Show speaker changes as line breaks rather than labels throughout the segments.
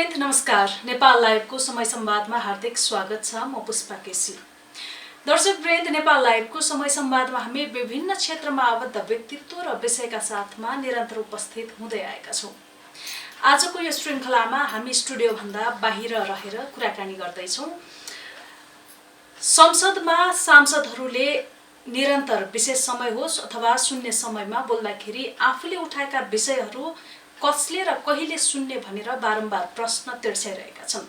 दर्शकवृन्द नमस्कार। नेपाल लाइभको समय संवादमा हार्दिक स्वागत छ। म पुष्पा केसी। दर्शकवृन्द, नेपाल लाइभको समय संवादमा हामी विभिन्न क्षेत्रमा आबद्ध व्यक्तित्व र विषयका साथमा निरन्तर उपस्थित हुँदै आएका छौँ। आजको यो श्रृङ्खलामा हामी स्टुडियोभन्दा बाहिर रहेर कुराकानी गर्दैछौँ। संसदमा सांसदहरूले निरन्तर विशेष समय होस् अथवा शून्य समयमा बोल्दाखेरि आफूले उठाएका विषयहरू कसले र कहिले सुन्ने भनेर बारम्बार प्रश्न तिर्साइरहेका छन्।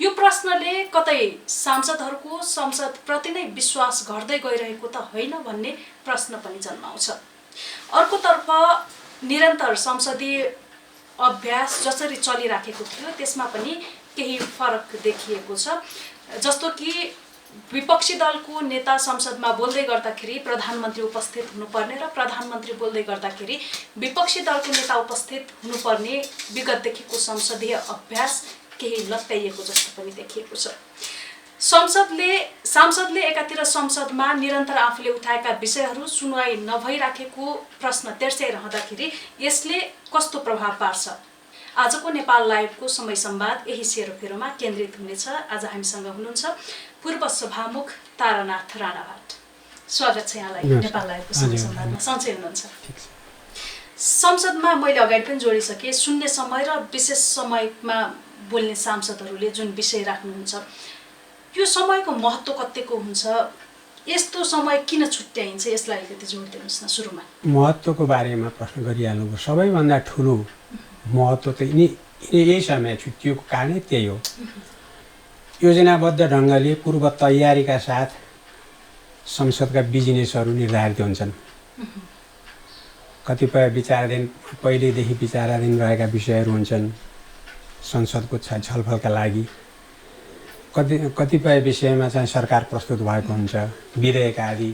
यो प्रश्नले कतै सांसदहरूको संसदप्रति नै विश्वास घट्दै गइरहेको त होइन भन्ने प्रश्न पनि जन्माउँछ। अर्कोतर्फ निरन्तर संसदीय अभ्यास जसरी चलिराखेको थियो त्यसमा पनि केही फरक देखिएको छ। जस्तो कि विपक्षी दलको नेता संसदमा बोल्दै गर्दाखेरि प्रधानमन्त्री उपस्थित हुनुपर्ने र प्रधानमन्त्री बोल्दै गर्दाखेरि विपक्षी दलको नेता उपस्थित हुनुपर्ने विगतदेखिको संसदीय अभ्यास केही लत्याइएको जस्तो पनि देखिएको छ। सांसदले एकातिर संसदमा निरन्तर आफूले उठाएका विषयहरू सुनवाई नभइराखेको प्रश्न तेर्स्याइरहँदाखेरि यसले कस्तो प्रभाव पार्छ? आजको नेपाल लाइभको समय संवाद यही सेरोफेरोमा केन्द्रित हुनेछ। आज हामीसँग हुनुहुन्छ पूर्व सभामुख तारानाथ राणाभाट। स्वागत छ यहाँलाई नेपाल लाइभको समय संवादमा। सन्चै हुनुहुन्छ? संसदमा मैले अगाडि पनि जोडिसकेँ, शून्य समय र विशेष समयमा बोल्ने सांसदहरूले जुन विषय राख्नुहुन्छ, यो समयको महत्त्व कतिको हुन्छ? यस्तो समय किन छुट्याइन्छ? यसलाई अलिकति जोडिदिनुहोस् न। सुरुमा
महत्त्वको बारेमा प्रश्न गरिहाल्नु। सबैभन्दा ठुलो महत्त्व त यही समय छुट्टिएको कारण त्यही हो। योजनाबद्ध ढङ्गले पूर्व तयारीका साथ संसदका बिजनेसहरू निर्धारित हुन्छन्। कतिपय विचाराधीन पहिलेदेखि विचाराधीन रहेका विषयहरू हुन्छन् संसदको छलफलका लागि। कतिपय विषयमा चाहिँ सरकार प्रस्तुत भएको हुन्छ, विधेयक आदि।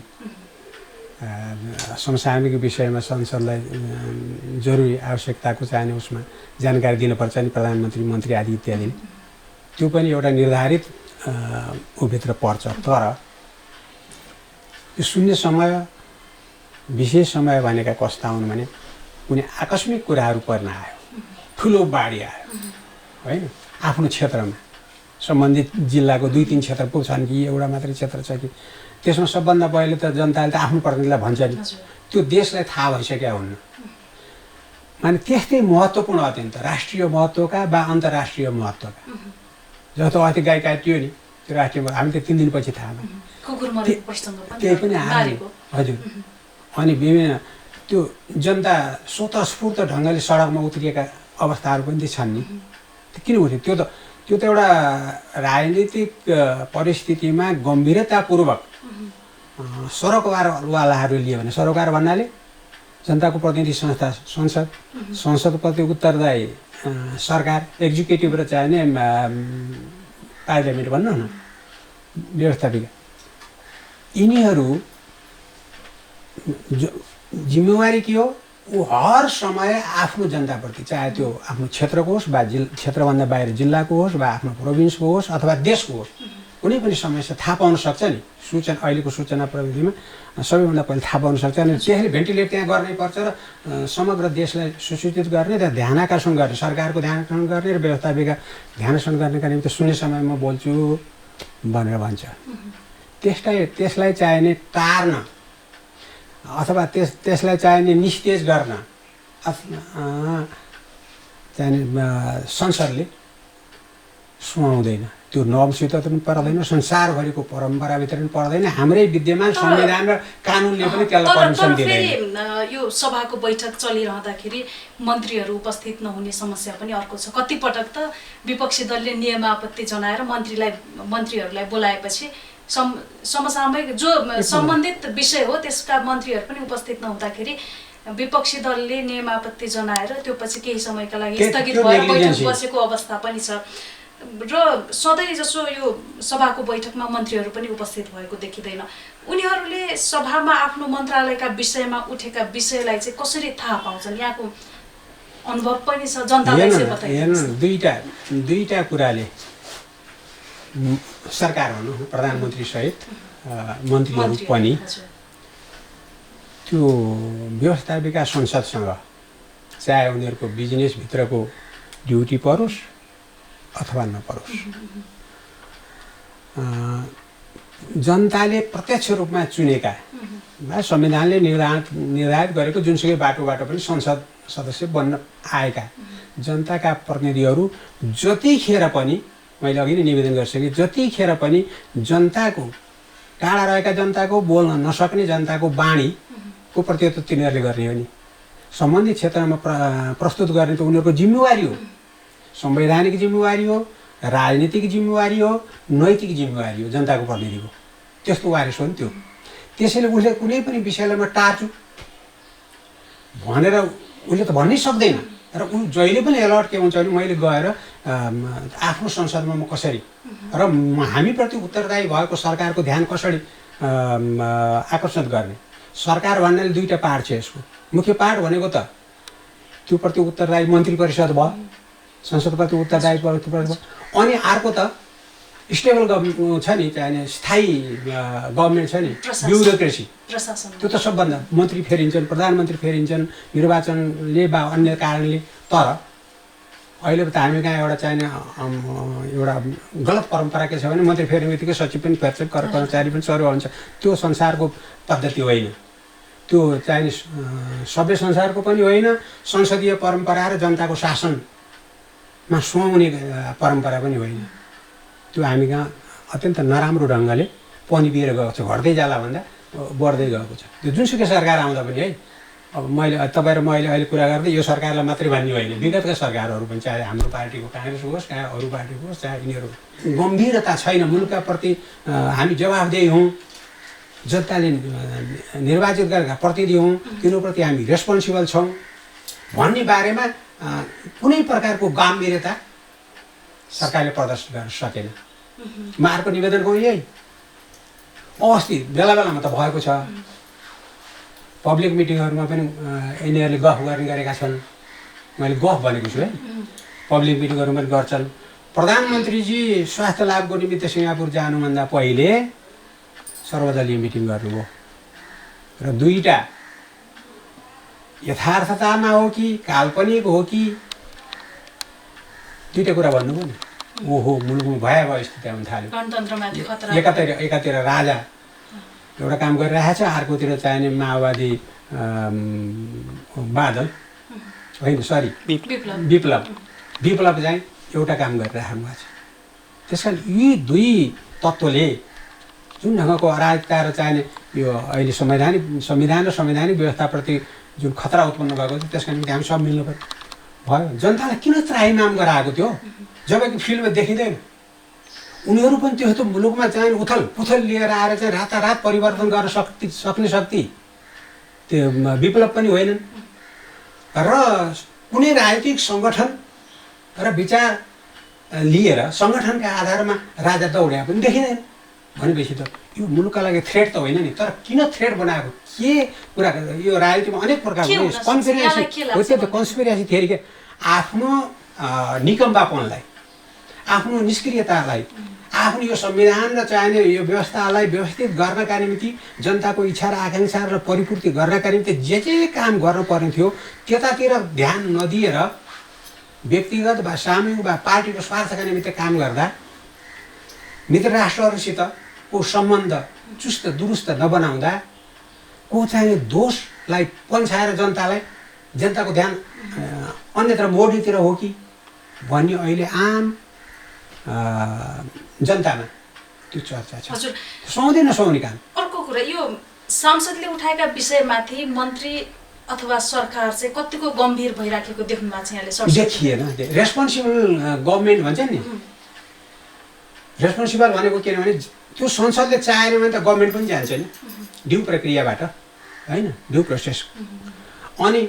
समसामयिक विषयमा संसदलाई जरुरी आवश्यकताको चाहिने उसमा जानकारी दिनुपर्छ नि प्रधानमन्त्री, मन्त्री आदि इत्यादि। त्यो पनि एउटा निर्धारित भित्र पर्छ। तर यो शून्य समय, विशेष समय भनेका कस्ता हुन् भने कुनै आकस्मिक कुराहरू पर्न आयो, ठुलो बाढी आयो होइन, आफ्नो क्षेत्रमा सम्बन्धित जिल्लाको 2-3 क्षेत्र पो छन् कि एउटा मात्रै क्षेत्र छ कि, त्यसमा सबभन्दा पहिले त जनताले त आफ्नो प्रतिनिधिलाई भन्छ नि, त्यो देशलाई थाहा भइसकेका हुन्। माने त्यस्तै महत्त्वपूर्ण अत्यन्त राष्ट्रिय महत्त्वका वा अन्तर्राष्ट्रिय महत्त्वका। जस्तो अस्ति गाई काटियो नि, त्यो राष्ट्रिय हामी त 3 दिनपछि थाहा भयो। त्यही पनि हाल्यो हजुर। अनि विभिन्न त्यो जनता स्वतस्फूर्त ढङ्गले सडकमा उत्रिएका अवस्थाहरू पनि छन् नि। किन उठ्यो? त्यो त एउटा राजनीतिक परिस्थितिमा गम्भीरतापूर्वक सरोकारवालाहरू लिए भने, सरोकार भन्नाले जनताको प्रतिनिधि संस्था संसद, संसदप्रति उत्तरदायी सरकार, एक्जिक्युटिभ र चाहिने पार्लियामेन्ट भन्नु न, व्यवस्थापिका। यिनीहरू जिम्मेवारी के हो? ऊ हर समय आफ्नो जनताप्रति, चाहे त्यो आफ्नो क्षेत्रको होस् वा क्षेत्रभन्दा बाहिर जिल्लाको होस् वा आफ्नो प्रोभिन्सको होस् अथवा देशको होस्, कुनै पनि समस्या थाहा पाउन सक्छ नि। सूचना, अहिलेको सूचना प्रविधिमा सबैभन्दा पहिले थाहा पाउन सक्छ। अनि त्यसले भेन्टिलेट त्यहाँ गर्नै पर्छ र समग्र देशलाई सुसूचित गर्ने र ध्यानाकर्षण गर्ने, सरकारको ध्यानाकर्षण गर्ने र व्यवस्थापिका ध्यानाकर्षण गर्नेका निम्ति शून्य समयमा बोल्छु भनेर भन्छ। त्यसलाई चाहिने टार्न अथवा त्यसलाई चाहिने निस्तेज गर्न चाहिने संसदले सुहाउँदैन। त्यो नर्मसित पनि पर्दैन, संसारभरिको परम्पराभित्र पनि पर्दैन, हाम्रै विद्यमान संविधान र कानुनले पनि त्यसलाई पर्मिसन दिँदैन।
यो सभाको बैठक चलिरहँदाखेरि मन्त्रीहरू उपस्थित नहुने समस्या पनि अर्को छ। कतिपटक त विपक्षी दलले नियमापत्ति जनाएर मन्त्रीहरूलाई बोलाएपछि समसामयिक जो सम्बन्धित विषय हो त्यसका मन्त्रीहरू पनि उपस्थित नहुँदाखेरि विपक्षी दलले नियमापत्ति जनाएर त्यो पछि केही समयका लागि स्थगित भएर बैठक बसेको अवस्था पनि छ। र सधैँ जसो यो सभाको बैठकमा मन्त्रीहरू पनि उपस्थित भएको देखिँदैन। उनीहरूले सभामा आफ्नो मन्त्रालयका विषयमा उठेका विषयलाई चाहिँ कसरी थाहा पाउँछन्? यहाँको अनुभव पनि छ, जनतालाई चाहिँ बताइदिनुहोस्।
दुईटा कुराले सरकार भनौँ, प्रधानमन्त्री सहित मन्त्रीहरू पनि त्यो व्यवस्थापिका संसदसँग चाहे उनीहरूको बिजनेसभित्रको ड्युटी परोस् अथवा नपरोस्। जनताले प्रत्यक्ष रूपमा चुनेका संविधानले निर्धारित गरेको जुनसुकै बाटोबाट पनि संसद सदस्य बन्न आएका जनताका प्रतिनिधिहरू जतिखेर पनि, मैले अघि नै निवेदन गरिसकेँ, जतिखेर पनि जनताको, टाढा रहेका जनताको, बोल्न नसक्ने जनताको बाणीको प्रतिनिधित्व तिनीहरूले गर्ने हो नि। सम्बन्धित क्षेत्रमा प्रस्तुत गर्ने त उनीहरूको जिम्मेवारी हो, संवैधानिक जिम्मेवारी हो, राजनीतिक जिम्मेवारी हो, नैतिक जिम्मेवारी हो जनताको प्रतिनिधिको। त्यस्तो वारिस हो नि त्यो। त्यसैले उसले कुनै पनि विषयलाई म टार्छु भनेर उसले त भन्नै सक्दैन। र ऊ जहिले पनि एलर्ट के हुन्छ भने मैले गएर आफ्नो संसदमा म कसरी र हामीप्रति उत्तरदायी भएको सरकारको ध्यान कसरी आकर्षित गर्ने। सरकार भन्नाले दुईवटा पार्ट छ यसको। मुख्य पार्ट भनेको त त्यो प्रति उत्तरदायी मन्त्री परिषद भयो, संसदप्रति उत्तरदायी परिषद भयो। अनि अर्को त स्टेबल गभर्मेन्ट छ नि, चाहिँ स्थायी गभर्मेन्ट छ नि, ब्युरोक्रेसी, त्यो त सबभन्दा मन्त्री फेरिन्छन्, प्रधानमन्त्री फेरिन्छन् निर्वाचनले वा अन्य कारणले। तर अहिले त हामी कहाँ एउटा चाहिँ एउटा गलत परम्परा के छ भने मन्त्री फेर्ने बित्तिकै सचिव पनि फेर्छ, कर्मचारी पनि सरुवा हुन्छ। त्यो संसारको पद्धति होइन, त्यो चाहिँ सभ्य संसारको पनि होइन, संसदीय परम्परा र जनताको शासनमा सुहाउने परम्परा पनि होइन। त्यो हामी कहाँ अत्यन्त नराम्रो ढङ्गले पनिबिएर गएको छ, घट्दै जाला भन्दा बढ्दै गएको छ। त्यो जुनसुकै सरकार आउँदा पनि है, अब मैले तपाईँ र मैले अहिले कुरा गर्दै यो सरकारलाई मात्रै भन्ने होइन, विगतका सरकारहरू पनि, चाहे हाम्रो पार्टीको काङ्ग्रेस होस्, चाहे अरू पार्टीको होस्, चाहे यिनीहरू गम्भीरता छैन, मुलुकका प्रति हामी जवाफदेही हौँ, जनताले निर्वाचित गरेका प्रतिनिधि हौँ, तिनीहरूप्रति हामी रेस्पोन्सिबल छौँ भन्ने बारेमा कुनै प्रकारको गम्भीरता सरकारले प्रदर्शन गर्न सकेन। म अर्को निवेदन गरौँ यही अस्ति बेला बेलामा त भएको छ, पब्लिक मिटिङहरूमा पनि यिनीहरूले गफ गर्ने गरेका छन्। मैले गफ भनेको छु है, पब्लिक मिटिङहरूमा पनि गर्छन्। प्रधानमन्त्रीजी स्वास्थ्य लाभको निमित्त सिङ्गापुर जानुभन्दा पहिले सर्वदलीय मिटिङ गर्नुभयो र दुईटा यथार्थतामा हो कि काल्पनिक हो कि दुईटा कुरा भन्नुभयो नि। ओहो, मुलुकमा भयावह स्थिति आउन थाल्यो। एकातिर राजा एउटा काम गरिरहेछ, अर्कोतिर चाहिने माओवादी बादल होइन, सरी विप्लव चाहिँ एउटा काम गरिराख्नु भएको छ। त्यस कारण यी दुई तत्त्वले जुन ढङ्गको अराजकता र चाहिने यो अहिले संविधान र संवैधानिक व्यवस्थाप्रति जुन खतरा उत्पन्न भएको छ, त्यसका निम्ति हामी सब मिल्नु पर्यो। भयो जनतालाई किन त्राहिमाम गराएको थियो जबकि फिल्डमा देखिँदैन। उनीहरू पनि त्यो मुलुकमा चाहिँ उथल पुथल लिएर आएर चाहिँ रातारात परिवर्तन गर्न सक्ने शक्ति त्यो विप्लव पनि होइनन्। र कुनै राजनीतिक सङ्गठन र विचार लिएर सङ्गठनका आधारमा राजा दौड्या पनि देखिँदैन। भनेपछि त यो मुलुकका लागि थ्रेट त होइन नि, तर किन थ्रेट बनाएको, के कुरा यो राजनीतिमा अनेक प्रकारको कन्स्पिरेसी थियोरी के आफ्नो निकम्बापनलाई, आफ्नो निष्क्रियतालाई, आफ्नो यो संविधान र चाहिने यो व्यवस्थालाई व्यवस्थित गर्नका निम्ति, जनताको इच्छा र आकाङ्क्षाहरूलाई परिपूर्ति गर्नका निम्ति जे काम गर्नुपर्ने थियो त्यतातिर ध्यान नदिएर व्यक्तिगत वा सामूहिक वा पार्टीको स्वार्थका निमित्त काम गर्दा मित्र राष्ट्रहरूसितको सम्बन्ध चुस्त दुरुस्त नबनाउँदा को चाहिँ दोषलाई पन्छाएर जनताको ध्यान अन्यत्र मोडीतिर हो कि भन्ने अहिले आम जनतामा त्यो चर्चा छ।
हजुर,
सुहाउँदै नसुहाउने काम।
अर्को कुरा, यो सांसदले उठाएका विषयमाथि मन्त्री अथवा सरकार चाहिँ कतिको गम्भीर भइराखेको देख्नु भएको छ यहाँले?
देखिएन। रेस्पोन्सिबल गभर्मेन्ट भन्छ नि, रेस्पोन्सिबल भनेको के भने त्यो संसदले चाहेन भने त गभर्मेन्ट पनि जान्छ नि ड्यू प्रक्रियाबाट, होइन, ड्यू प्रोसेस। अनि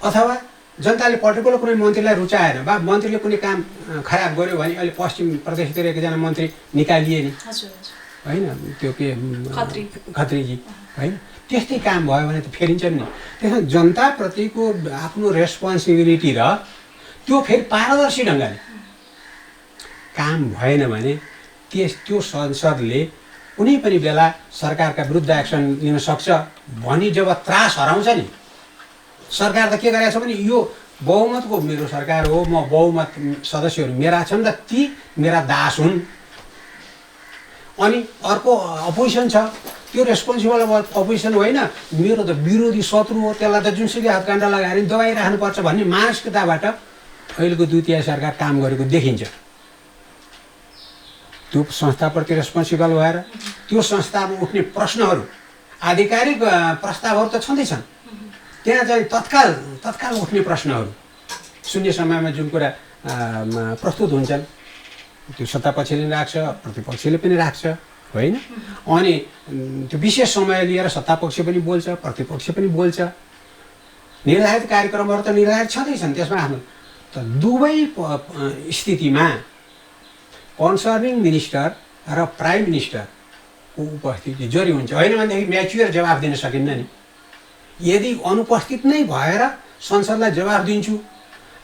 अथवा जनताले पर्टिकुलर कुनै मन्त्रीलाई रुचाएन वा मन्त्रीले कुनै काम खराब गर्यो भने अहिले पश्चिम प्रदेशतिर एकजना मन्त्री निकालिए नि, होइन, त्यो के खत्रीजी, होइन, त्यस्तै काम भयो भने त फेरिन्छन् नि। त्यसमा जनताप्रतिको आफ्नो रेस्पोन्सिबिलिटी र त्यो फेरि पारदर्शी ढङ्गले काम भएन भने त्यो संसदले कुनै पनि बेला सरकारका विरुद्ध एक्सन लिन सक्छ भनी जब त्रास हराउँछ नि, सरकार त के गरेको छ भने यो बहुमतको मेरो सरकार हो, म बहुमत सदस्यहरू मेरा छन् र ती मेरा दास हुन्। अनि अर्को अपोजिसन छ, त्यो रेस्पोन्सिबल अपोजिसन होइन, मेरो त विरोधी शत्रु हो, त्यसलाई त जुनसुकै हातकाण्डा लगाएर दबाइराख्नुपर्छ भन्ने मानसिकताबाट अहिलेको द्वितीय सरकार काम गरेको देखिन्छ। त्यो संस्थाप्रति रेस्पोन्सिबल भएर त्यो संस्थामा उठ्ने प्रश्नहरू, आधिकारिक प्रस्तावहरू त छँदैछन्, त्यहाँ चाहिँ तत्काल उठ्ने प्रश्नहरू शून्य समयमा जुन कुरा प्रस्तुत हुन्छन् त्यो सत्तापक्षले पनि राख्छ, प्रतिपक्षले पनि राख्छ, होइन? अनि त्यो विशेष समय लिएर सत्तापक्ष पनि बोल्छ, प्रतिपक्ष पनि बोल्छ। निर्धारित कार्यक्रमहरू त निर्धारित छँदैछन् त्यसमा आफ्नो। त दुवै स्थितिमा कन्सर्निङ मिनिस्टर र प्राइम मिनिस्टरको उपस्थिति जरुरी हुन्छ। होइन भनेदेखि म्याच्योर जवाफ दिन सकिन्न नि। यदि अनुपस्थित नै भएर संसदलाई जवाफ दिन्छु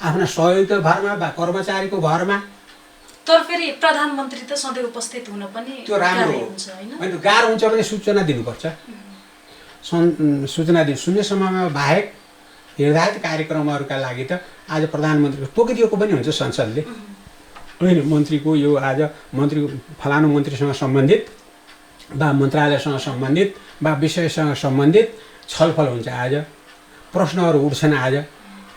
आफ्ना सहयोगको भरमा वा कर्मचारीको भरमा,
तर फेरि प्रधानमन्त्री त सधैँ उपस्थित हुन पनि
त्यो राम्रो
हुन्छ, होइन?
गाह्रो हुन्छ भने सूचना दिनुपर्छ। सूचना दिनु शून्य समयमा बाहेक निर्धारित कार्यक्रमहरूका लागि त आज प्रधानमन्त्रीको तोकिदिएको पनि हुन्छ संसदले। होइन, मन्त्रीको यो आज मन्त्री फलानु मन्त्रीसँग सम्बन्धित वा मन्त्रालयसँग सम्बन्धित वा विषयसँग सम्बन्धित छलफल हुन्छ, आज प्रश्नहरू उठ्छन्। आज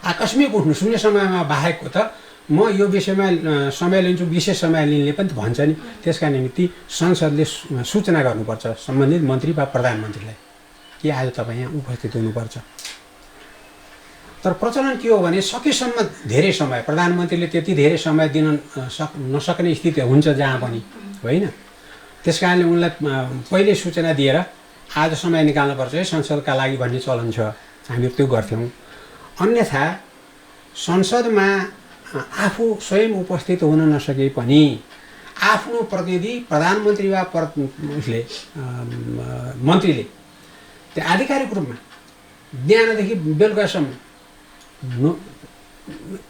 आकस्मिक उठ्नु शून्य समयमा बाहेकको त म यो विषयमा समय लिन्छु, विशेष समय लिने पनि भन्छ नि। त्यसका निम्ति संसदले सूचना गर्नुपर्छ सम्बन्धित मन्त्री वा प्रधानमन्त्रीलाई कि आज तपाईँ यहाँ उपस्थित हुनुपर्छ। तर प्रचलन के हो भने सकेसम्म धेरै समय प्रधानमन्त्रीले त्यति धेरै समय दिन नसक्ने स्थिति हुन्छ जहाँ पनि, होइन? त्यस कारणले उनलाई पहिले सूचना दिएर आज समय निकाल्नुपर्छ है संसदका लागि भन्ने चलन छ। हामीहरू त्यो गर्थ्यौँ। अन्यथा संसदमा आफू स्वयं उपस्थित हुन नसके पनि आफ्नो प्रतिनिधि प्रधानमन्त्री वा उसले मन्त्रीले त्यो आधिकारिक रूपमा बिहानदेखि बेलुकासम्म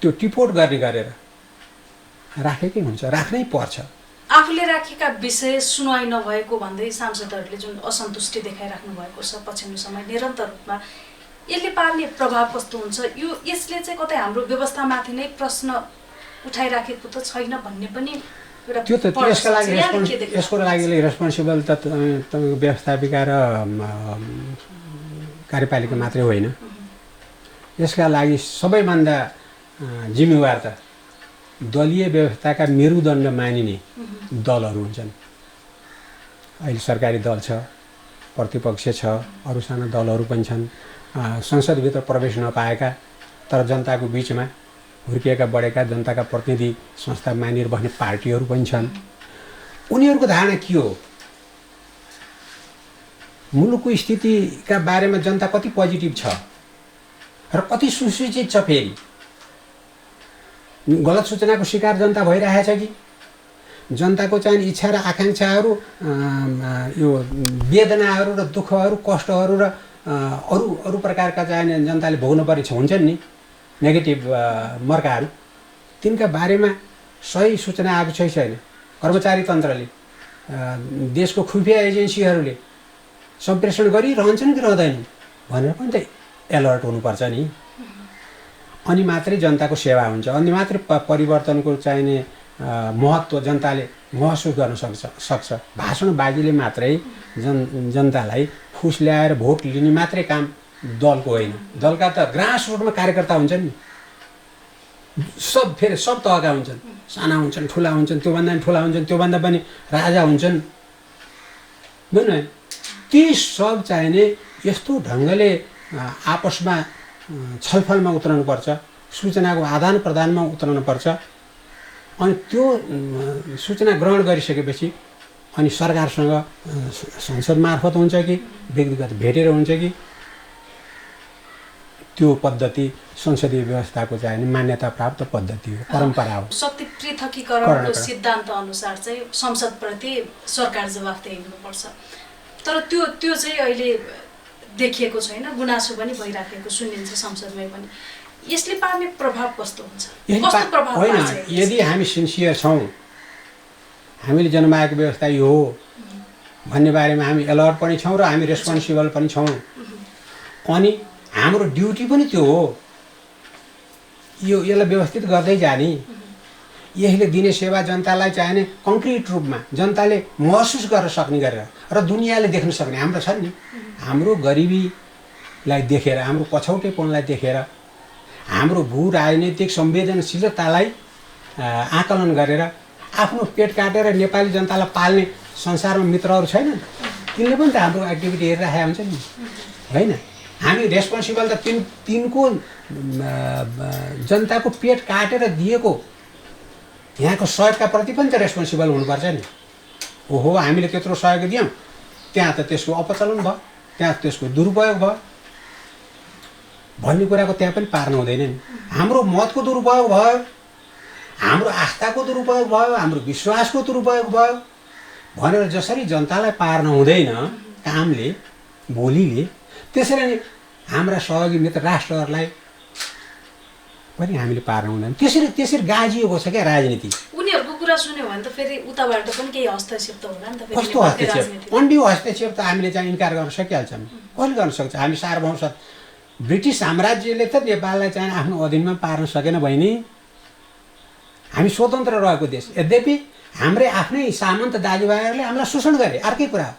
त्यो टिपोट गरेर राखेकै हुन्छ, राख्नै पर्छ।
आफूले राखेका विषय सुनवाई नभएको भन्दै सांसदहरूले जुन असन्तुष्टि देखाइराख्नु भएको छ पछिल्लो समय निरन्तर रूपमा, यसले पार्ने प्रभाव कस्तो हुन्छ? यसले चाहिँ कतै हाम्रो व्यवस्थामाथि नै प्रश्न उठाइराखेको त छैन भन्ने पनि एउटा
त्यो त यसको लागि रेस्पोन्सिबल त तपाईँको व्यवस्थापिका र कार्यपालिका मात्रै होइन। यसका लागि सबैभन्दा जिम्मेवार त दलीय व्यवस्थाका मेरुदण्ड मानिने दलहरू हुन्छन्। अहिले सरकारी दल छ, प्रतिपक्ष छ, अरू साना दलहरू पनि छन्, संसदभित्र प्रवेश नपाएका तर जनताको बिचमा हुर्किएका बढेका जनताका प्रतिनिधि संस्था मानिएर बस्ने पार्टीहरू पनि छन्। उनीहरूको धारणा के हो? मुलुकको स्थितिका बारेमा जनता कति पोजिटिभ छ र कति सुसूचित छ? फेरि गलत सूचनाको शिकार जनता भइरहेछ कि जनताको चाहिँ इच्छा र आकाङ्क्षाहरू, यो वेदनाहरू र दुःखहरू, कष्टहरू र अरू प्रकारका चाहिँ जनताले भोग्नु पर्ने हुन्छन् नि नेगेटिभ मर्काहरू, तिनका बारेमा सही सूचना आएको छैन। कर्मचारी तन्त्रले, देशको खुफिया एजेन्सीहरूले सम्प्रेषण गरिरहन्छन् कि रहँदैनन् भनेर पनि त एलर्ट हुनुपर्छ नि। अनि मात्रै जनताको सेवा हुन्छ, अनि मात्रै परिवर्तनको चाहिने महत्त्व जनताले महसुस गर्न सक्छ। भाषणबाजीले मात्रै जनतालाई फुस ल्याएर भोट लिने मात्रै काम दलको होइन। दलका त ग्रास रुटमा कार्यकर्ता हुन्छन् नि, फेरि सब तहका हुन्छन्, साना हुन्छन्, ठुला हुन्छन्, त्योभन्दा पनि ठुला हुन्छन्, त्योभन्दा पनि राजा हुन्छन्, बुझ्नु है? ती सब चाहिने यस्तो ढङ्गले आपसमा छलफलमा उत्रनुपर्छ, सूचनाको आदान प्रदानमा उत्रनुपर्छ। अनि त्यो सूचना ग्रहण गरिसकेपछि अनि सरकारसँग संसद मार्फत हुन्छ कि व्यक्तिगत भेटेर हुन्छ कि त्यो पद्धति संसदीय व्यवस्थाको चाहिँ मान्यता प्राप्त पद्धति हो, परम्परा हो।
शक्ति पृथकीकरणको सिद्धान्त अनुसार चाहिँ संसदप्रति सरकार जवाफदेही हुनुपर्छ। तर त्यो चाहिँ अहिले देखिएको छैन, गुनासो पनि भइराखेको सुनिन्छ संसदमै पनि। यसले पार्ने प्रभाव कस्तो हुन्छ? कस्तो प्रभाव
होइन, यदि हामी सिन्सियर छौँ, हामीले जन्माएको व्यवस्था यो हो भन्ने बारेमा हामी अलर्ट पनि छौँ र हामी रेस्पोन्सिबल पनि छौँ, अनि हाम्रो ड्युटी पनि त्यो हो। यसलाई व्यवस्थित गर्दै जाने, यसले दिने सेवा जनतालाई चाहिने कङ्क्रिट रूपमा जनताले महसुस गर्न सक्ने गरेर र दुनियाँले देख्न सक्ने। हाम्रो छ नि, हाम्रो गरिबीलाई देखेर, हाम्रो पछौटेपनलाई देखेर, हाम्रो भू राजनैतिक संवेदनशीलतालाई आकलन गरेर आफ्नो पेट काटेर नेपाली जनतालाई पाल्ने संसारमा मित्रहरू छैनन्। तिनले पनि त हाम्रो एक्टिभिटी हेरिराखेका हुन्छ नि, होइन? हामी रेस्पोन्सिबल त तिनको जनताको पेट काटेर दिएको यहाँको सहयोगका प्रति पनि त रेस्पोन्सिबल हुनुपर्छ नि। ओहो, हामीले त्यत्रो सहयोग दियौँ, त्यहाँ त त्यसको अपचलन भयो, त्यहाँ त्यसको दुरुपयोग भयो भन्ने कुराको त्यहाँ पनि पार्न हुँदैन नि। हाम्रो मतको दुरुपयोग भयो, हाम्रो आस्थाको दुरुपयोग भयो, हाम्रो विश्वासको दुरुपयोग भयो भनेर जसरी जनतालाई पार्न हुँदैन कामले, बोलीले, त्यसरी नै हाम्रा सहयोगी मित्र राष्ट्रहरूलाई पनि हामीले पार्न हुँदैन। त्यसरी गाजिएको छ क्या राजनीति।
उनीहरूको कुरा सुन्यो भने त फेरि उताबाट पनि केही हस्तक्षेप त होला नि त।
कस्तो हस्तक्षेप? अन्डियो हस्तक्षेप त हामीले चाहिँ इन्कार गर्न सकिहाल्छौँ। कसले गर्न सक्छ? हामी सार्वभौम ब्रिटिस साम्राज्यले त नेपाललाई चाहिँ आफ्नो अधीनमा पार्न सकेन बहिनी। हामी स्वतन्त्र रहेको देश, यद्यपि हाम्रै आफ्नै सामन्त दाजुभाइहरूले हामीलाई शोषण गरे, अर्कै कुरा हो।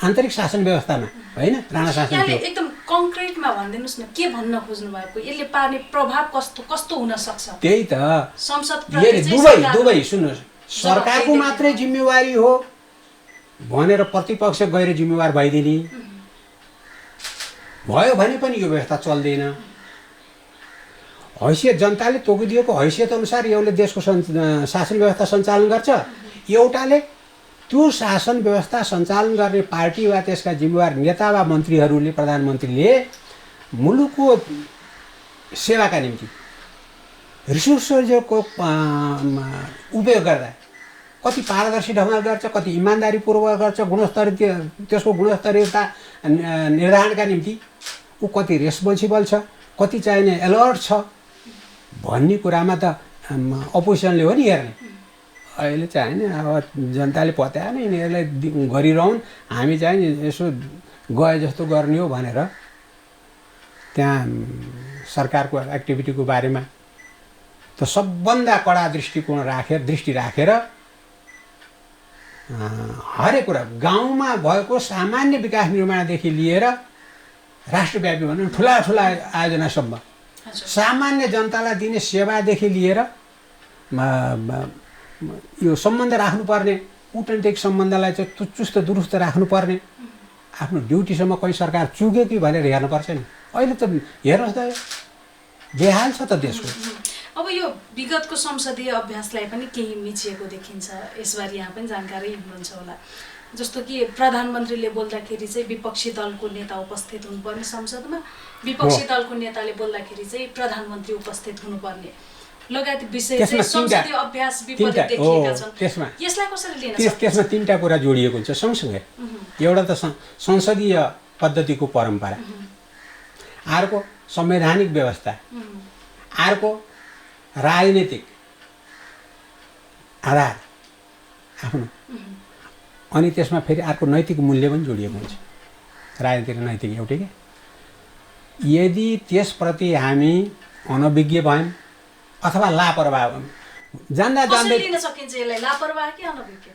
आन्तरिक शासन व्यवस्थामा, होइन? राणा शासन थियो।
एकदम कङ्क्रिटमा भनिदिनुहोस् न, के भन्न खोज्नु भएको? यसले पार्ने प्रभाव कस्तो हुन सक्छ?
त्यही त
संसद
दुवै सुन्नुहोस्, सरकारको मात्रै जिम्मेवारी हो भनेर प्रतिपक्ष गैर जिम्मेवार भइदिने भयो भने पनि यो व्यवस्था चल्दैन। हैसियत जनताले तोकिदिएको हैसियत अनुसार एउटाले देशको शासन व्यवस्था सञ्चालन गर्छ, एउटाले त्यो शासन व्यवस्था सञ्चालन गर्ने पार्टी वा त्यसका जिम्मेवार नेता वा मन्त्रीहरूले, प्रधानमन्त्रीले मुलुकको सेवाका निम्ति रिसोर्सको उपयोग गर्दा कति पारदर्शी ढङ्गले गर्छ, कति इमान्दारीपूर्वक गर्छ, त्यसको गुणस्तरीयता निर्धारणका निम्ति ऊ कति रेस्पोन्सिबल छ, कति चाहिने अलर्ट छ भन्ने कुरामा त अपोजिसनले हो नि हेर्ने। अहिले चाहिँ नि अब जनताले पत्याएन यिनीहरूलाई गरिरहन्, हामी चाहिँ नि यसो गए जस्तो गर्ने हो भनेर त्यहाँ सरकारको एक्टिभिटीको बारेमा त सबभन्दा कडा दृष्टि राखेर हरेक कुरा गाउँमा भएको सामान्य विकास निर्माणदेखि लिएर राष्ट्रव्यापी भनौँ ठुला आयोजनासम्म सामान्य जनतालाई दिने सेवादेखि लिएर यो सम्बन्ध राख्नुपर्ने, कूटनीतिक सम्बन्धलाई चाहिँ चुस्त दुरुस्त राख्नुपर्ने आफ्नो ड्युटीसम्म कहीँ सरकार चुक्यो कि भनेर हेर्नुपर्छ नि। अहिले त हेर्नुहोस् त बेहाल छ त देशको।
अब यो विगतको संसदीय अभ्यासलाई पनि केही मिचिएको देखिन्छ, यसबारे यहाँ पनि जानकारी हुनुहुन्छ होला। जस्तो कि प्रधानमन्त्रीले बोल्दाखेरि चाहिँ विपक्षी दलको नेता उपस्थित हुनुपर्ने संसदमा, विपक्षी दलको नेताले बोल्दाखेरि चाहिँ प्रधानमन्त्री उपस्थित हुनुपर्ने लगायत विषय चाहिँ संसदीय अभ्यास विपरीत देखिएका छन्। यसलाई कसरी लिन सक्छ?
त्यसमा तीनटा कुरा जोडिएको हुन्छ सँगसँगै। एउटा त संसदीय पद्धतिको परम्परा, अर्को संवैधानिक व्यवस्था, अर्को राजनीतिक आधार आफ्नो, अनि त्यसमा फेरि अर्को नैतिक मूल्य पनि जोडिएको हुन्छ। राजनीतिक र नैतिक एउटै क्या। यदि त्यसप्रति हामी अनभिज्ञ भयौँ अथवा लापरवाह जान्दै
लिन सकिन्छ यसलाई लापरवाह कि अनभिज्ञ?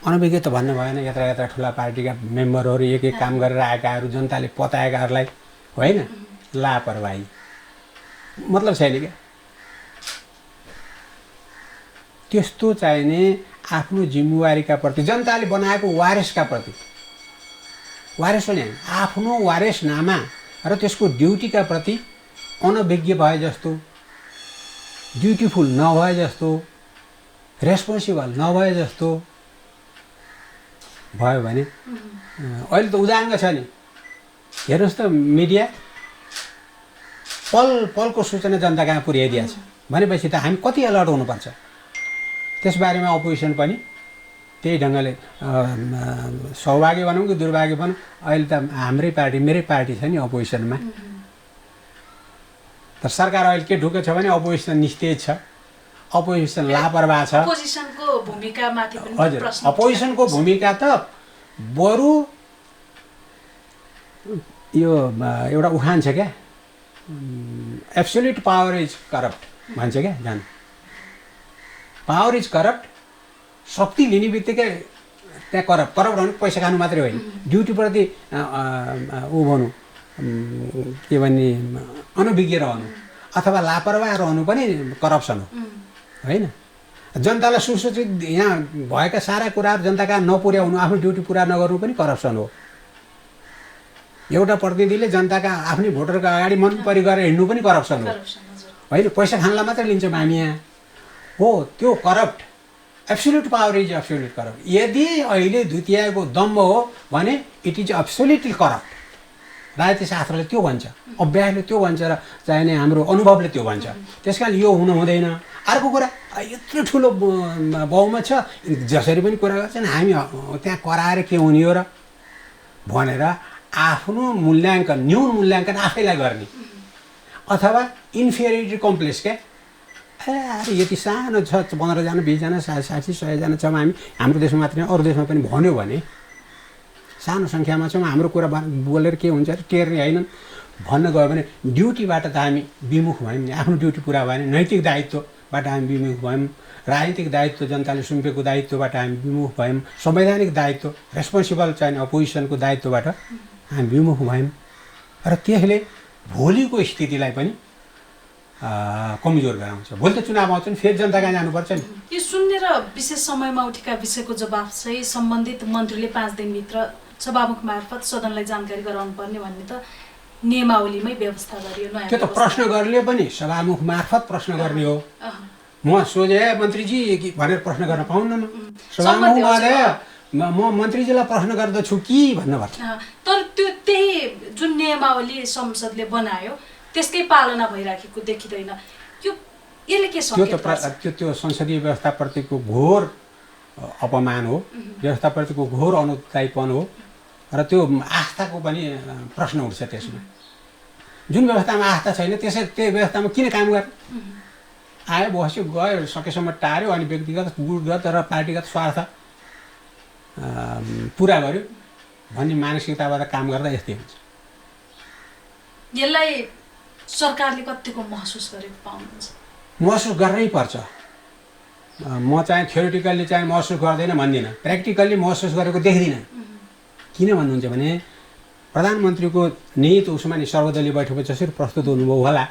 अनभिज्ञ त भन्नु भएन। यत्रा ठुला पार्टीका मेम्बरहरू एक काम गरेर आएकाहरू, जनताले पताएकाहरूलाई होइन लापरवाही मतलब छैन क्या। त्यस्तो चाहिने आफ्नो जिम्मेवारीका प्रति, जनताले बनाएको वारिसका प्रति, वारिस पनि आफ्नो वारिसनामा र त्यसको ड्युटीका प्रति अनभिज्ञ भए जस्तो, ड्युटीफुल नभए जस्तो, रेस्पोन्सिबल नभए जस्तो भयो भने अहिले त उदाहरण छ नि। हेर्नुहोस् त मिडिया पलको सूचना जनता कहाँ पुर्याइदिएको छ भनेपछि त हामी कति अलर्ट हुनुपर्छ। त्यसबारेमा अपोजिसन पनि त्यही ढङ्गले सौभाग्य भनौँ कि दुर्भाग्य भनौँ, अहिले त हाम्रै पार्टी, मेरै पार्टी छ नि अपोजिसनमा। तर सरकार अहिले के ढुक्क छ भने अपोजिसन निस्तेज छ, अपोजिसन लापरवाह छ।
अपोजिसनको भूमिकामाथि पनि
हजुर, अपोजिसनको भूमिका त बरु यो एउटा उखान छ क्या, एब्सोल्युट पावर इज करप्ट भन्छ क्या जान। पावर इज करप्ट, शक्ति लिने बित्तिकै त्यहाँ करप्ट भनेको पैसा खानु मात्रै होइन, ड्युटीप्रति ऊ भनौँ के भन्ने अनभिज्ञ रहनु अथवा लापरवाह रहनु पनि करप्सन हो होइन। जनतालाई सुसूचित यहाँ भएका सारा कुराहरू जनताका नपुर्याउनु, आफ्नो ड्युटी पुरा नगर्नु पनि करप्सन हो। एउटा प्रतिनिधिले जनताका आफ्नै भोटरको अगाडि मन परि गरेर हिँड्नु पनि करप्सन हो होइन। पैसा खानलाई मात्रै लिन्छौँ हामी यहाँ हो, त्यो corrupt. Absolute power is absolute corrupt. यदि अहिले द्वितीयको दम्ब हो भने इट इज एब्सोल्युटली करप्ट। राजनीति शास्त्रले त्यो भन्छ, अभ्यासले त्यो भन्छ र चाहिने हाम्रो अनुभवले त्यो भन्छ। त्यस कारण यो हुनु हुँदैन। अर्को कुरा, यत्रो ठुलो बहुमत छ, जसरी पनि कुरा गर्छन् हामी त्यहाँ कराएर के हुने हो र भनेर आफ्नो मूल्याङ्कन, न्यून मूल्याङ्कन आफैलाई गर्ने अथवा इन्फेरियोरिटी कम्प्लेक्स क्या। अरे यति सानो छ, 15 जना 20 जना 60 100 जना छौँ हामी, हाम्रो देशमा मात्रै अरू देशमा पनि भन्यो भने सानो सङ्ख्यामा छौँ, हाम्रो कुरा बोलेर के हुन्छ टेर्ने होइन भन्न गयो भने ड्युटीबाट त हामी विमुख भयौँ नि। आफ्नो ड्युटी पुरा भयो भने नैतिक दायित्वबाट हामी विमुख भयौँ, राजनीतिक दायित्व जनताले सुम्पेको दायित्वबाट हामी विमुख भयौँ, संवैधानिक दायित्व रेस्पोन्सिबल चाहिँ अपोजिसनको दायित्वबाट हामी विमुख भयौँ र त्यसले भोलिको स्थितिलाई पनि कमजोर गराउँछ। भोलि त चुनाव आउँछ नि, फेरि जनता कहाँ जानुपर्छ नि।
यो शून्य र विशेष समयमा उठेका विषयको जवाफ चाहिँ सम्बन्धित मन्त्रीले 5 दिनभित्र सभामुख मार्फत सदनलाई जानकारी गराउनु पर्ने भन्ने त नियमावलीमै व्यवस्था गरियो।
त्यो त प्रश्न गर्ने पनि सभामुख मार्फत प्रश्न गर्ने हो। म सोझे मन्त्रीजी भनेर प्रश्न गर्न पाउन्न म। सभामुख महोदय म मन्त्रीजीलाई प्रश्न गर्दछु कि भन्नुपर्छ।
तर त्यही जुन नियमावली संसदले बनायो त्यसकै पालना भइराखेको देखिँदैन। यसले के सङ्केत गर्छ?
त्यो संसदीय व्यवस्थाप्रतिको घोर अपमान हो, व्यवस्थाप्रतिको घोर अनुदायीपन हो र त्यो आस्थाको पनि प्रश्न उठ्छ त्यसमा। जुन व्यवस्थामा आस्था छैन त्यो व्यवस्थामा किन काम गर्ने? आयो बस्यो गयो, सकेसम्म टार्यो, अनि व्यक्तिगत गुटगत र पार्टीगत स्वार्थ पुरा गर्यो भन्ने मानसिकताबाट काम गर्दा यस्तै हुन्छ।
यसलाई सरकारले कतिको महसुस गरेको पाउनुहुन्छ?
महसुस गर्नै पर्छ। म चाहिँ थ्योरिटिकल्ली चाहिँ महसुस गर्दैन भन्दिनँ, प्र्याक्टिकल्ली महसुस गरेको देख्दिनँ। किन भन्नुहुन्छ भने प्रधानमन्त्रीको निहित उसमा नि सर्वदलीय बैठकमा जसरी प्रस्तुत हुनुभयो होला,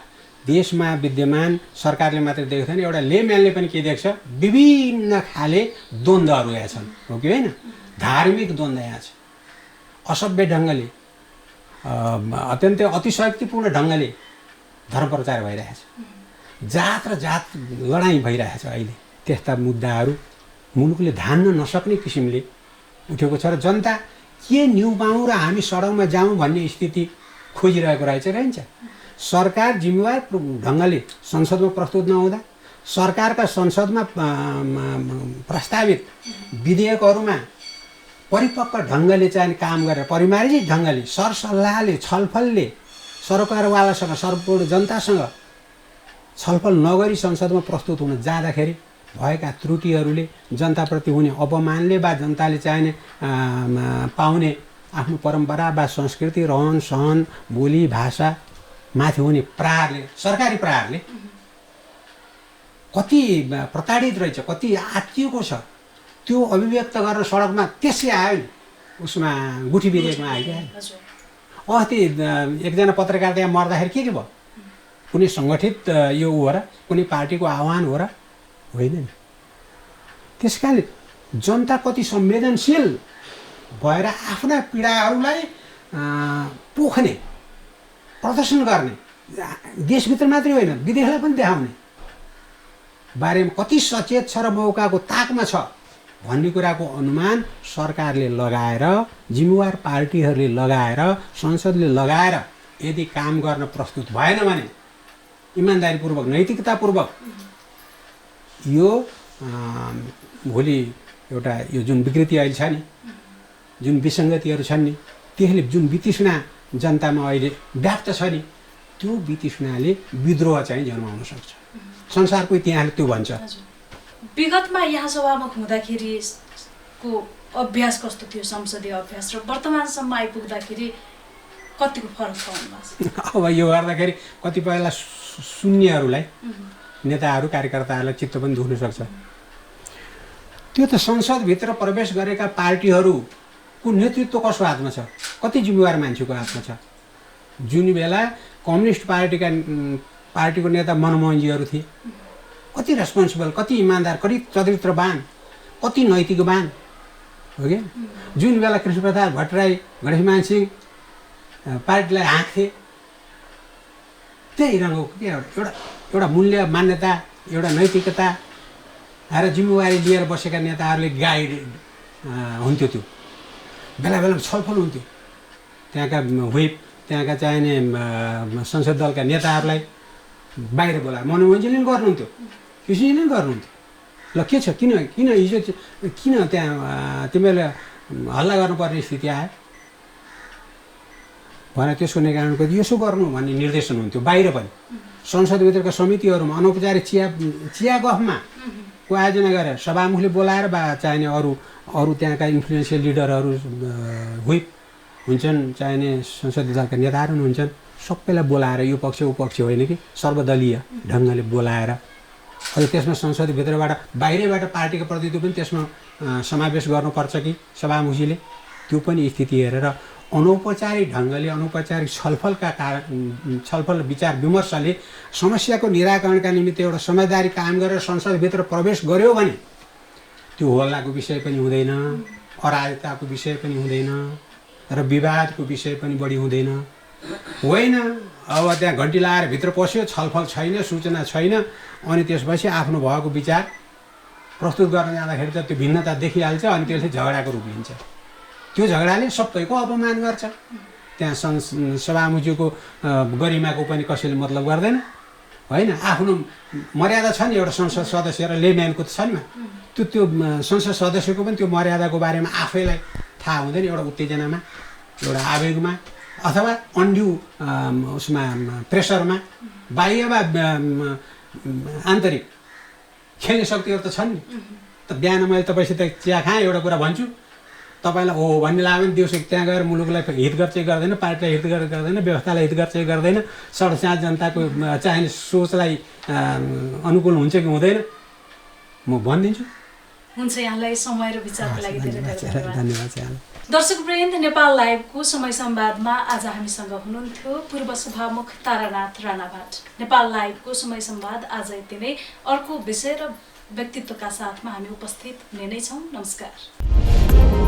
देशमा विद्यमान सरकारले मात्रै देखेको छैन, एउटा लेम्यानले पनि के देख्छ, विभिन्न खाले द्वन्द्वहरू यहाँ छन् हो कि होइन। धार्मिक द्वन्द्व यहाँ छ, असभ्य ढङ्गले अत्यन्तै अतिशयोक्तिपूर्ण ढङ्गले धर्म प्रचार भइरहेछ, जात र जात लडाइँ भइरहेछ। अहिले त्यस्ता मुद्दाहरू मुलुकले धान्न नसक्ने किसिमले उठेको छ र जनता के न्युपाउँ र हामी सडकमा जाउँ भन्ने स्थिति खोजिरहेको रहन्छ। सरकार जिम्मेवार ढङ्गले संसदमा प्रस्तुत नहुँदा, सरकारका संसदमा प्रस्तावित विधेयकहरूमा परिपक्व ढङ्गले चाहिँ काम गरेर परिमार्जित ढङ्गले सरसल्लाहले छलफलले सरकारवालासँग सर्वपूर्ण जनतासँग छलफल नगरी संसदमा प्रस्तुत हुन जाँदाखेरि भएका त्रुटिहरूले, जनताप्रति हुने अपमानले वा जनताले चाहिने पाउने आफ्नो परम्परा वा संस्कृति रहन सहन बोली भाषा माथि हुने प्रहारले, सरकारी प्रहारले कति प्रताडित रहेछ, कति आत्तिएको छ, त्यो अभिव्यक्त गरेर सडकमा त्यसै आयो नि। उसमा गुठी विधेयकमा आयो क्या। अस्ति एकजना पत्रकार त्यहाँ मर्दाखेरि के भयो? कुनै सङ्गठित यो हो र कुनै पार्टीको आह्वान हो र होइन नि। त्यस कारणले जनता कति संवेदनशील भएर आफ्ना पीडाहरूलाई पोख्ने, प्रदर्शन गर्ने, देशभित्र मात्रै होइन विदेशलाई पनि देखाउने बारेमा कति सचेत छ र मौकाको ताकमा छ भन्ने कुराको अनुमान सरकारले लगाएर, जिम्मेवार पार्टीहरूले लगाएर, संसदले लगाएर यदि काम गर्न प्रस्तुत भएन भने इमान्दारीपूर्वक नैतिकतापूर्वक यो भोलि एउटा यो जुन विकृति अहिले छ नि, जुन विसङ्गतिहरू छन् नि, त्यसले जुन वितृष्णा जनतामा अहिले व्याप्त छ नि, त्यो वितृष्णाले विद्रोह चाहिँ जन्माउन सक्छ। संसारको इतिहासले त्यो भन्छ।
विगतमा यहाँ सभामुख हुँदाखेरिको अभ्यास कस्तो थियो संसदीय अभ्यास र वर्तमानसम्म आइपुग्दाखेरि कतिको फरक छ भन्नुभएको छ?
अब यो गर्दाखेरि कतिपयलाई सुन्नेहरूलाई नेताहरू कार्यकर्ताहरूलाई चित्त पनि दुख्न सक्छ। त्यो त संसदभित्र प्रवेश गरेका पार्टीहरूको नेतृत्व कसको हातमा छ, कति जिम्मेवार मान्छेको हातमा छ। जुन बेला कम्युनिस्ट पार्टीको नेता मनमोहनजीहरू थिए, कति रेस्पोन्सिबल, कति इमान्दार, कति चरित्रवान, कति नैतिकवान हो क्या। जुन बेला कृष्णप्रसाद भट्टराई, गणेशमान सिंह पार्टीलाई हाँक्थे, त्यही रङको एउटा मूल्य मान्यता, एउटा नैतिकता र जिम्मेवारी लिएर बसेका नेताहरूले गाइड हुन्थ्यो। त्यो बेला बेलामा छलफल हुन्थ्यो। त्यहाँका व्हिप, त्यहाँका चाहिने संसद दलका नेताहरूलाई बाहिर बोलाएर मनोरञ्जन पनि गर्नुहुन्थ्यो, कृषिले पनि गर्नुहुन्थ्यो। ल के छ, किन हिजो किन त्यहाँ तिमीहरूले हल्ला गर्नुपर्ने स्थिति आयो भनेर त्यसको निगारणको यसो गर्नु भन्ने निर्देशन हुन्थ्यो। बाहिर पनि संसदभित्रका समितिहरूमा अनौपचारिक चिया गफमा को आयोजना गरेर सभामुखले बोलाएर चाहिने अरू त्यहाँका इन्फ्लुएन्सियल लिडरहरू व्हिप हुन्छन्, चाहिने संसदीय दलका नेताहरू पनि हुन्छन्, सबैलाई बोलाएर यो पक्ष ऊ पक्ष होइन कि सर्वदलीय ढङ्गले बोलाएर अहिले त्यसमा संसदभित्रबाट बाहिरबाट पार्टीको प्रतिनिधि पनि त्यसमा समावेश गर्नुपर्छ कि सभामुखीले, त्यो पनि स्थिति हेरेर अनौपचारिक ढङ्गले अनौपचारिक छलफल विचार विमर्शले समस्याको निराकरणका निमित्त एउटा समझदारी काम गरेर संसदभित्र प्रवेश गर्यो भने त्यो हल्लाको विषय पनि हुँदैन, अराजकताको विषय पनि हुँदैन र विवादको विषय पनि बढी हुँदैन। होइन अब त्यहाँ घन्टी लगाएर भित्र पस्यो, छलफल छैन, सूचना छैन, अनि त्यसपछि आफ्नो भएको विचार प्रस्तुत गर्न जाँदाखेरि त त्यो भिन्नता देखिहाल्छ, अनि त्यसले झगडाको रूप लिन्छ। त्यो झगडाले सबैको अपमान गर्छ। त्यहाँ सभामुखीको गरिमाको पनि कसैले मतलब गर्दैन, होइन। आफ्नो मर्यादा छ नि, एउटा संसद सदस्य र लेम्यानको त छ नि। त्यो संसद सदस्यको पनि त्यो मर्यादाको बारेमा आफैलाई थाहा हुँदैन, एउटा उत्तेजनामा, एउटा आवेगमा अथवा अन्ड्यू उसमा प्रेसरमा, बाह्य वा आन्तरिक खेल्ने शक्तिहरू त छन् नि। त बिहान मैले तपाईँसित चिया खाएँ, एउटा कुरा भन्छु, तपाईँलाई हो भन्ने लाग्यो भने दिउँसो त्यहाँ गएर मुलुकलाई हित गर्छ गर्दैन, पार्टीलाई हित गर्दैन, व्यवस्थालाई हित गर्छ गर्दैन, सडसात जनताको चाहिने सोचलाई अनुकूल हुन्छ कि हुँदैन, म भनिदिन्छु।
हुन्छ, यहाँलाई समय र विचारको लागि धेरै
धन्यवाद।
दर्शकवृन्द, नेपाल लाइभको समय संवादमा आज हामीसँग हुनुहुन्थ्यो पूर्व सभामुख तारानाथ राणाभाट। नेपाल लाइभको समय संवाद आज यति नै। अर्को विषय र व्यक्तित्वका साथमा हामी उपस्थित हुने नै छौँ। नमस्कार।